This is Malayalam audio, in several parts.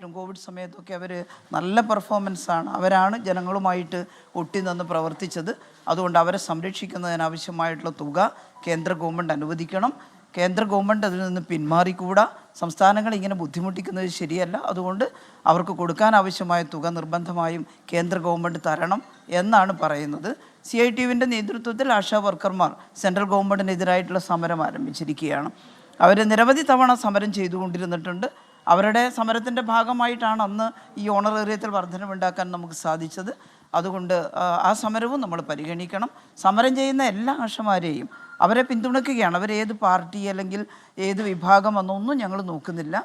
കോവിഡ് സമയത്തൊക്കെ അവർ നല്ല പെർഫോമൻസാണ്. അവരാണ് ജനങ്ങളുമായിട്ട് ഒട്ടിനിന്ന് പ്രവർത്തിച്ചത്. അതുകൊണ്ട് അവരെ സംരക്ഷിക്കുന്നതിനാവശ്യമായിട്ടുള്ള തുക കേന്ദ്ര ഗവൺമെൻറ് അനുവദിക്കണം. കേന്ദ്ര ഗവൺമെൻറ് അതിൽ നിന്ന് പിന്മാറിക്കൂടാ. സംസ്ഥാനങ്ങൾ ഇങ്ങനെ ബുദ്ധിമുട്ടിക്കുന്നത് ശരിയല്ല. അതുകൊണ്ട് അവർക്ക് കൊടുക്കാൻ ആവശ്യമായ തുക നിർബന്ധമായും കേന്ദ്ര ഗവൺമെൻറ് തരണം എന്നാണ് പറയുന്നത്. CITUവിൻ്റെ നേതൃത്വത്തിൽ ആശാ വർക്കർമാർ സെൻട്രൽ ഗവൺമെൻറ്റിനെതിരായിട്ടുള്ള സമരം ആരംഭിച്ചിരിക്കുകയാണ്. അവർ നിരവധി തവണ സമരം ചെയ്തുകൊണ്ടിരുന്നിട്ടുണ്ട്. അവരുടെ സമരത്തിൻ്റെ ഭാഗമായിട്ടാണ് അന്ന് ഈ ഓണറേറിയത്തിൽ വർധനവുണ്ടാക്കാൻ നമുക്ക് സാധിച്ചത്. അതുകൊണ്ട് ആ സമരവും നമ്മൾ പരിഗണിക്കണം. സമരം ചെയ്യുന്ന എല്ലാ ആശമാരെയും അവരെ പിന്തുണയ്ക്കുകയാണ്. അവരേത് പാർട്ടി അല്ലെങ്കിൽ ഏത് വിഭാഗം എന്നൊന്നും ഞങ്ങൾ നോക്കുന്നില്ല.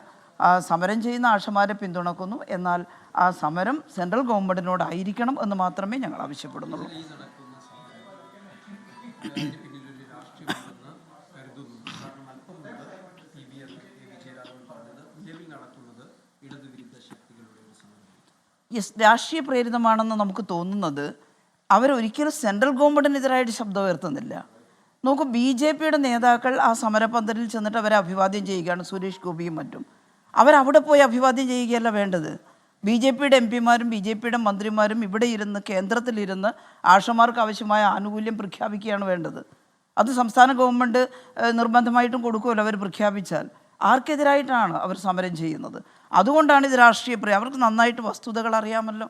സമരം ചെയ്യുന്ന ആശമാരെ പിന്തുണക്കുന്നു. എന്നാൽ ആ സമരം സെൻട്രൽ ഗവൺമെൻറ്റിനോടായിരിക്കണം എന്ന് മാത്രമേ ഞങ്ങൾ ആവശ്യപ്പെടുന്നുള്ളൂ. രാഷ്ട്രീയ പ്രേരിതമാണെന്ന് നമുക്ക് തോന്നുന്നത് അവരൊരിക്കലും സെൻട്രൽ ഗവൺമെൻറ്റിനെതിരായിട്ട് ശബ്ദം ഉയർത്തുന്നില്ല. നോക്കൂ, BJPയുടെ നേതാക്കൾ ആ സമരപന്തലിൽ ചെന്നിട്ട് അവരെ അഭിവാദ്യം ചെയ്യുകയാണ്. സുരേഷ് ഗോപിയും മറ്റും അവരവിടെ പോയി അഭിവാദ്യം ചെയ്യുകയല്ല വേണ്ടത്. BJPയുടെ MPമാരും BJPയുടെ മന്ത്രിമാരും ഇവിടെ ഇരുന്ന് കേന്ദ്രത്തിലിരുന്ന് ആശമാർക്ക് ആവശ്യമായ ആനുകൂല്യം പ്രഖ്യാപിക്കുകയാണ് വേണ്ടത്. അത് സംസ്ഥാന ഗവൺമെൻറ് നിർബന്ധമായിട്ടും കൊടുക്കുമല്ലോ. അവർ പ്രഖ്യാപിച്ചാൽ ആർക്കെതിരായിട്ടാണ് അവർ സമരം ചെയ്യുന്നത്? അതുകൊണ്ടാണ് ഇത് രാഷ്ട്രീയ അവർക്ക് നന്നായിട്ട് വസ്തുതകൾ അറിയാമല്ലോ.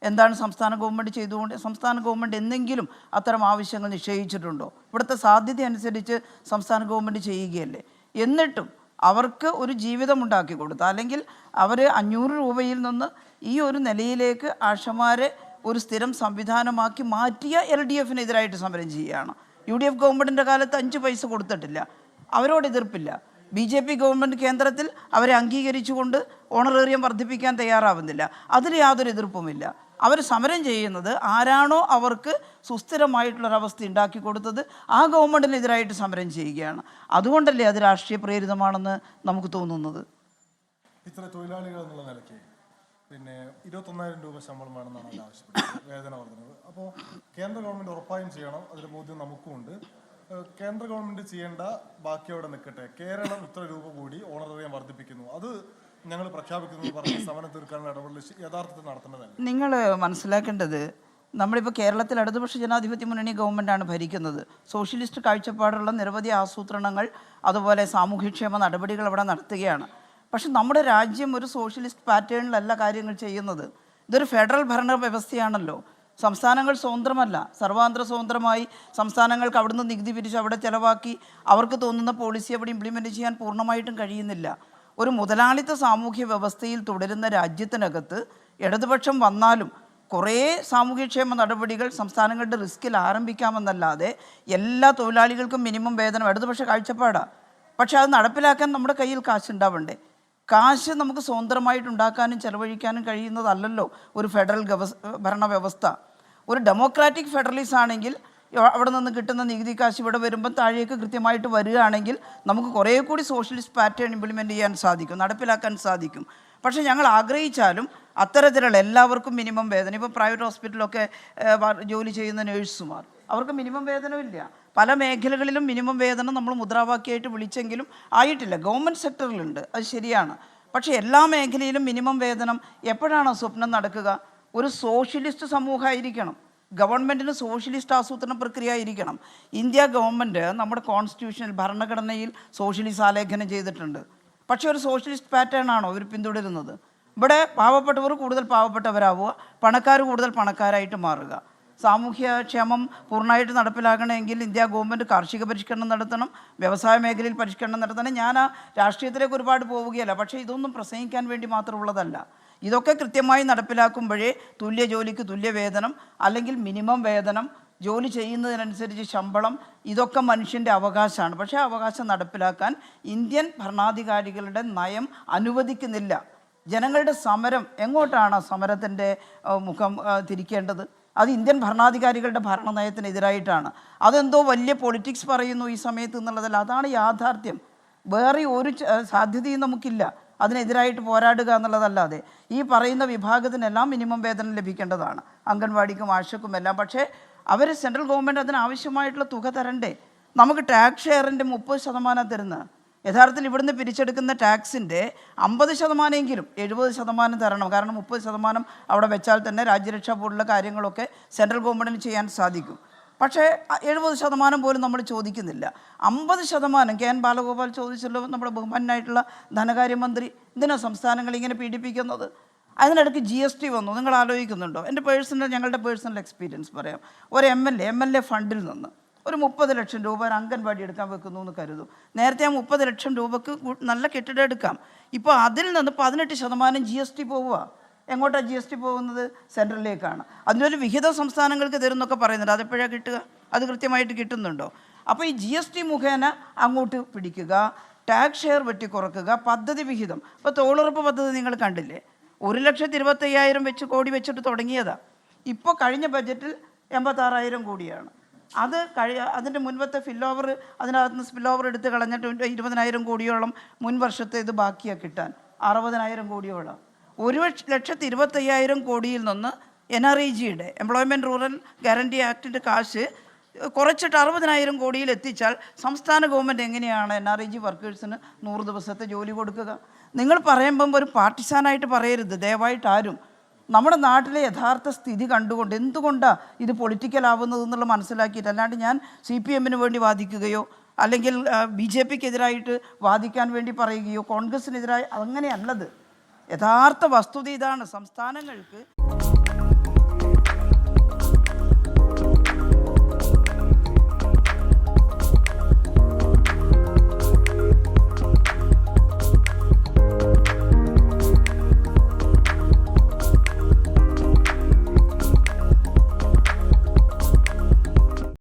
എന്താണ് സംസ്ഥാന ഗവൺമെൻറ് ചെയ്തുകൊണ്ട്? സംസ്ഥാന ഗവൺമെൻറ് എന്തെങ്കിലും അത്തരം ആവശ്യങ്ങൾ നിശ്ചയിച്ചിട്ടുണ്ടോ? ഇവിടുത്തെ സാധ്യത അനുസരിച്ച് സംസ്ഥാന ഗവൺമെൻറ് ചെയ്യുകയല്ലേ. എന്നിട്ടും അവർക്ക് ഒരു ജീവിതം ഉണ്ടാക്കി കൊടുത്ത, അല്ലെങ്കിൽ അവർ 500 രൂപയിൽ നിന്ന് ഈ ഒരു നിലയിലേക്ക് ആശമാരെ ഒരു സ്ഥിരം സംവിധാനമാക്കി മാറ്റിയ LDFനെതിരായിട്ട് സമരം ചെയ്യുകയാണ്. UDF ഗവൺമെൻറ്റിൻ്റെ കാലത്ത് 5 പൈസ കൊടുത്തിട്ടില്ല. അവരോട് എതിർപ്പില്ല. BJP ഗവൺമെൻറ് കേന്ദ്രത്തിൽ അവരെ അംഗീകരിച്ചുകൊണ്ട് ഓണറേറിയം വർദ്ധിപ്പിക്കാൻ തയ്യാറാവുന്നില്ല. അതിൽ യാതൊരു എതിർപ്പുമില്ല. അവർ സമരം ചെയ്യുന്നത് ആരാണോ അവർക്ക് സുസ്ഥിരമായിട്ടുള്ളൊരവസ്ഥ ഉണ്ടാക്കി കൊടുത്തത് ആ ഗവൺമെൻറ്റിനെതിരായിട്ട് സമരം ചെയ്യുകയാണ്. അതുകൊണ്ടല്ലേ അത് രാഷ്ട്രീയ പ്രേരിതമാണെന്ന് നമുക്ക് തോന്നുന്നത്. ഇത്ര തൊഴിലാളികൾ എന്നുള്ള നിലയ്ക്ക് 21,000 രൂപ ശമ്പളമാണെന്നാണ് അവർ ആവശ്യപ്പെടുന്നത്, വേതന വർധനവ്. അപ്പോൾ കേന്ദ്ര ഗവൺമെൻറ് ഉറപ്പായും ചെയ്യണം. അതിൻ്റെ ബോധ്യം നമുക്കുമുണ്ട്. കേന്ദ്ര ഗവൺമെൻറ് ചെയ്യേണ്ട ബാക്കി അവിടെ നിൽക്കട്ടെ. കേരളം ഇത്ര രൂപ കൂടി ഓണറേറിയം വർദ്ധിപ്പിക്കുന്നു, അത് ഞങ്ങൾ പ്രഖ്യാപിക്കുന്നു പറഞ്ഞ് സമരം തീർക്കാനുള്ള ഇടപെടൽ യഥാർത്ഥത്തിൽ നടത്തേണ്ടതല്ല. നിങ്ങൾ മനസ്സിലാക്കേണ്ടത്, നമ്മളിപ്പോൾ കേരളത്തിൽ ഇടതുപക്ഷ ജനാധിപത്യ മുന്നണി ഗവൺമെൻറ്റാണ് ഭരിക്കുന്നത്. സോഷ്യലിസ്റ്റ് കാഴ്ചപ്പാടുള്ള നിരവധി ആസൂത്രണങ്ങൾ അതുപോലെ സാമൂഹ്യക്ഷേമ നടപടികൾ അവിടെ നടത്തുകയാണ്. പക്ഷെ നമ്മുടെ രാജ്യം ഒരു സോഷ്യലിസ്റ്റ് പാറ്റേണിലല്ല കാര്യങ്ങൾ ചെയ്യുന്നത്. ഇതൊരു ഫെഡറൽ ഭരണ വ്യവസ്ഥയാണല്ലോ. സംസ്ഥാനങ്ങൾ സ്വതന്ത്രമല്ല. സർവാന്തര സ്വതന്ത്രമായി സംസ്ഥാനങ്ങൾക്ക് അവിടുന്ന് നികുതി പിരിച്ച് അവിടെ ചിലവാക്കി അവർക്ക് തോന്നുന്ന പോളിസി അവിടെ ഇംപ്ലിമെൻറ്റ് ചെയ്യാൻ പൂർണ്ണമായിട്ടും കഴിയുന്നില്ല. ഒരു മുതലാളിത്ത സാമൂഹ്യ വ്യവസ്ഥയിൽ തുടരുന്ന രാജ്യത്തിനകത്ത് ഇടതുപക്ഷം വന്നാലും കുറേ സാമൂഹ്യക്ഷേമ നടപടികൾ സംസ്ഥാനങ്ങളുടെ റിസ്കിൽ ആരംഭിക്കാമെന്നല്ലാതെ എല്ലാ തൊഴിലാളികൾക്കും മിനിമം വേതനം ഇടതുപക്ഷ കാഴ്ചപ്പാടാണ്. പക്ഷേ അത് നടപ്പിലാക്കാൻ നമ്മുടെ കയ്യിൽ കാശുണ്ടാവണ്ടേ? കാശ് നമുക്ക് സ്വതന്ത്രമായിട്ടുണ്ടാക്കാനും ചെലവഴിക്കാനും കഴിയുന്നതല്ലല്ലോ ഒരു ഫെഡറൽ ഭരണ വ്യവസ്ഥ. ഒരു ഡെമോക്രാറ്റിക് ഫെഡറലിസം ആണെങ്കിൽ അവിടെ നിന്ന് കിട്ടുന്ന നികുതി കാശ് ഇവിടെ വരുമ്പം താഴേക്ക് കൃത്യമായിട്ട് വരികയാണെങ്കിൽ നമുക്ക് കുറേ കൂടി സോഷ്യലിസ്റ്റ് പാറ്റേൺ ഇംപ്ലിമെൻറ്റ് ചെയ്യാൻ സാധിക്കും, നടപ്പിലാക്കാൻ സാധിക്കും. പക്ഷേ ഞങ്ങൾ ആഗ്രഹിച്ചാലും അത്തരത്തിലുള്ള എല്ലാവർക്കും മിനിമം വേതനം, ഇപ്പോൾ പ്രൈവറ്റ് ഹോസ്പിറ്റലൊക്കെ ജോലി ചെയ്യുന്ന നേഴ്സുമാർ, അവർക്ക് മിനിമം വേതനമില്ല. പല മേഖലകളിലും മിനിമം വേതനം നമ്മൾ മുദ്രാവാക്യമായിട്ട് വിളിച്ചെങ്കിലും ആയിട്ടില്ല. ഗവൺമെൻറ് സെക്ടറിലുണ്ട്, അത് ശരിയാണ്. പക്ഷേ എല്ലാ മേഖലയിലും മിനിമം വേതനം എപ്പോഴാണോ സ്വപ്നം നടക്കുക? ഒരു സോഷ്യലിസ്റ്റ് സമൂഹമായിരിക്കണം. ഗവൺമെൻറ്റിന് സോഷ്യലിസ്റ്റ് ആസൂത്രണ പ്രക്രിയ ആയിരിക്കണം. ഇന്ത്യ ഗവൺമെൻറ് നമ്മുടെ കോൺസ്റ്റിറ്റ്യൂഷനിൽ ഭരണഘടനയിൽ സോഷ്യലിസ്റ്റ് ആലേഖനം ചെയ്തിട്ടുണ്ട്. പക്ഷേ ഒരു സോഷ്യലിസ്റ്റ് പാറ്റേൺ ആണോ ഇവർ പിന്തുടരുന്നത്? ഇവിടെ പാവപ്പെട്ടവർ കൂടുതൽ പാവപ്പെട്ടവരാവുക, പണക്കാർ കൂടുതൽ പണക്കാരായിട്ട് മാറുക. സാമൂഹ്യക്ഷേമം പൂർണ്ണമായിട്ട് നടപ്പിലാക്കണമെങ്കിൽ ഇന്ത്യ ഗവൺമെൻറ് കാർഷിക പരിഷ്കരണം നടത്തണം, വ്യവസായ മേഖലയിൽ പരിഷ്കരണം നടത്തണം. ഞാൻ ആ രാഷ്ട്രീയത്തിലേക്ക് ഒരുപാട് പോവുകയല്ല. പക്ഷേ ഇതൊന്നും പ്രസംഗിക്കാൻ വേണ്ടി മാത്രമുള്ളതല്ല. ഇതൊക്കെ കൃത്യമായി നടപ്പിലാക്കുമ്പോഴേ തുല്യ ജോലിക്ക് തുല്യ വേതനം, അല്ലെങ്കിൽ മിനിമം വേതനം, ജോലി ചെയ്യുന്നതിനനുസരിച്ച് ശമ്പളം, ഇതൊക്കെ മനുഷ്യൻ്റെ അവകാശമാണ്. പക്ഷേ ആ അവകാശം നടപ്പിലാക്കാൻ ഇന്ത്യൻ ഭരണാധികാരികളുടെ നയം അനുവദിക്കുന്നില്ല. ജനങ്ങളുടെ സമരം എങ്ങോട്ടാണ് സമരത്തിൻ്റെ മുഖം തിരിക്കേണ്ടത്? അത് ഇന്ത്യൻ ഭരണാധികാരികളുടെ ഭരണനയത്തിനെതിരായിട്ടാണ്. അതെന്തോ വലിയ പൊളിറ്റിക്സ് പറയുന്നു ഈ സമയത്ത് എന്നുള്ളതല്ല, അതാണ് യാഥാർത്ഥ്യം. വേറെ ഒരു സാധ്യതയും നമുക്കില്ല അതിനെതിരായിട്ട് പോരാടുക എന്നുള്ളതല്ലാതെ. ഈ പറയുന്ന വിഭാഗത്തിനെല്ലാം മിനിമം വേതനം ലഭിക്കേണ്ടതാണ്, അംഗൻവാടിക്കും ആശയ്ക്കും എല്ലാം. പക്ഷേ അവർ സെൻട്രൽ ഗവൺമെൻറ് അതിനാവശ്യമായിട്ടുള്ള തുക തരണ്ടേ? നമുക്ക് ടാക്സ് ഷെയറിൻ്റെ 30% തരുന്നത് യഥാർത്ഥത്തിൽ ഇവിടുന്ന് പിരിച്ചെടുക്കുന്ന ടാക്സിൻ്റെ 50% 70% തരണം. കാരണം 30% അവിടെ വെച്ചാൽ തന്നെ രാജ്യരക്ഷാ പോലുള്ള കാര്യങ്ങളൊക്കെ സെൻട്രൽ ഗവൺമെൻറ്റിന് ചെയ്യാൻ സാധിക്കും. പക്ഷേ 70% പോലും നമ്മൾ ചോദിക്കുന്നില്ല. 50% കെ എൻ ബാലഗോപാൽ ചോദിച്ചല്ലോ, നമ്മുടെ ബഹുമാനായിട്ടുള്ള ധനകാര്യമന്ത്രി, എന്തിനാണ് സംസ്ഥാനങ്ങൾ ഇങ്ങനെ പീഡിപ്പിക്കുന്നത്? അതിനിടയ്ക്ക് GST വന്നു. നിങ്ങൾ ആലോചിക്കുന്നുണ്ടോ? ഞങ്ങളുടെ പേഴ്സണൽ എക്സ്പീരിയൻസ് പറയാം. ഒരു എം എൽ എ ഫണ്ടിൽ നിന്ന് ഒരു 30 ലക്ഷം രൂപ ഒരു അംഗൻവാടി എടുക്കാൻ വെക്കുന്നു എന്ന് കരുതും. നേരത്തെ ആ 30 ലക്ഷം രൂപക്ക് നല്ല കെട്ടിടം എടുക്കാം. ഇപ്പോൾ അതിൽ നിന്ന് 18% GST പോവുക. എങ്ങോട്ടാണ് GST പോകുന്നത്? സെൻട്രലിലേക്കാണ്. അതിനൊരു വിഹിതം സംസ്ഥാനങ്ങൾക്ക് തരുമെന്നൊക്കെ പറയുന്നുണ്ട്. അതെപ്പോഴാണ് കിട്ടുക? അത് കൃത്യമായിട്ട് കിട്ടുന്നുണ്ടോ? അപ്പോൾ ഈ GST മുഖേന അങ്ങോട്ട് പിടിക്കുക, ടാക്സ് ഷെയർ വെട്ടിക്കുറക്കുക, പദ്ധതി വിഹിതം. ഇപ്പോൾ തൊഴിലുറപ്പ് പദ്ധതി നിങ്ങൾ കണ്ടില്ലേ? 1,25,000 കോടി വെച്ചിട്ട് തുടങ്ങിയതാണ്. ഇപ്പോൾ കഴിഞ്ഞ ബഡ്ജറ്റിൽ 86,000 കോടിയാണ്. അതിൻ്റെ മുൻപത്തെ അതിനകത്ത് നിന്ന് സ്പിൽ ഓവർ എടുത്ത് കളഞ്ഞിട്ട് 20,000 കോടിയോളം മുൻ വർഷത്തെ ഇത് ബാക്കിയാണ് കിട്ടാൻ. 60,000 കോടിയോളം. 1,25,000 കോടിയിൽ നിന്ന് NREGയുടെ എംപ്ലോയ്മെൻറ്റ് റൂറൽ ഗ്യാരണ്ടി ആക്ടിൻ്റെ കാശ് കുറച്ചിട്ട് 60,000 കോടിയിൽ എത്തിച്ചാൽ സംസ്ഥാന ഗവൺമെൻറ് എങ്ങനെയാണ് NREG വർക്കേഴ്സിന് 100 ദിവസത്തെ ജോലി കൊടുക്കുക? നിങ്ങൾ പറയുമ്പം ഒരു പാർട്ടിസാനായിട്ട് പറയരുത് ദയവായിട്ട് ആരും. നമ്മുടെ നാട്ടിലെ യഥാർത്ഥ സ്ഥിതി കണ്ടുകൊണ്ട് എന്തുകൊണ്ടാണ് ഇത് പൊളിറ്റിക്കലാവുന്നത് മനസ്സിലാക്കിയിട്ട്, അല്ലാണ്ട് ഞാൻ CPM വേണ്ടി വാദിക്കുകയോ അല്ലെങ്കിൽ BJPക്കെതിരായിട്ട് വാദിക്കാൻ വേണ്ടി പറയുകയോ കോൺഗ്രസിനെതിരായി അങ്ങനെയല്ലത്. യഥാർത്ഥ വസ്തുത ഇതാണ്. സംസ്ഥാനങ്ങൾക്ക്